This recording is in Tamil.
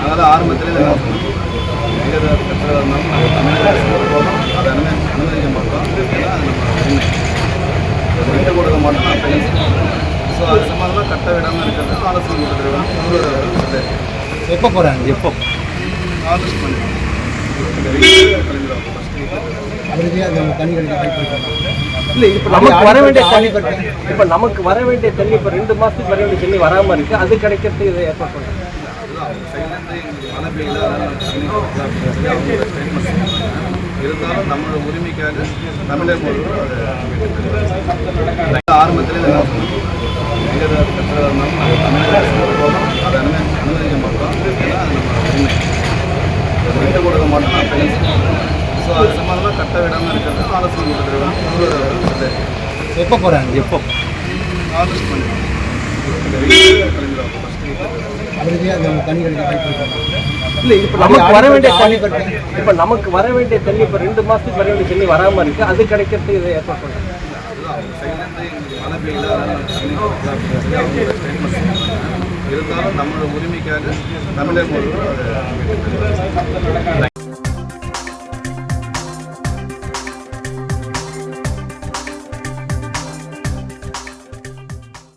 அதனால் ஆரம்பத்திலே நான் சொன்னேன், எங்கே கட்டுறதா இருந்தாலும் நாங்கள் தமிழக அரசு போகிறோம், அதை அனுமதிக்க மாட்டோம். ஏன்னா அது நம்ம உரிமை, விட்டு கொடுக்க மாட்டோம். நான் பேசுகிறேன். ஸோ அது சம்மந்தமாக கட்ட விடாமல் இருக்கிறது ஆலோசனை கொடுத்துருக்காங்க. முதல்வர் எப்போ போகிறாங்க? எப்போ ஆலோசனை பண்ணிடுவோம். இல்லை, இப்போ நமக்கு வர வேண்டிய தண்ணி, இப்போ நமக்கு வர வேண்டிய தண்ணி இப்போ 2 மாதத்துக்கு வர வேண்டிய தண்ணி வராமல் இருக்குது. அது கிடைக்கிறதுக்கு இதை ஏற்பாடு பண்ணுறாங்க. மழை பெய்யல, இருந்தாலும் நம்மளோட உரிமைக்காக தமிழக முதல்வர் ஆரம்பத்திலே நான் சொன்னேன், எங்கே கட்டுறதா இருந்தாலும் நாங்கள் தமிழக அரசு போகிறோம், அதை அனுமதிக்க மாட்டோம். ஏன்னா அது நம்ம உரிமை, விட்டு கொடுக்க மாட்டோம். நான் பேசுகிறேன். ஸோ அது சம்மந்தமாக கட்ட விடாமல் இருக்கிறது ஆலோசனை கொடுத்துருக்காங்க. முதல்வர் எப்போ போகிறாங்க? எப்போ ஆலோசனை பண்ணிடுவோம். இல்லை, இப்போ நமக்கு வர வேண்டிய தண்ணி, இப்போ நமக்கு வர வேண்டிய தண்ணி இப்போ 2 மாதத்துக்கு வர வேண்டிய தண்ணி வராமல் இருக்குது. அது கிடைக்கிறதுக்கு இதை ஏற்பாடு பண்ணுறாங்க. மழை பெய்யல, இருந்தாலும் நம்மளோட உரிமைக்காக தமிழக முதல்வர்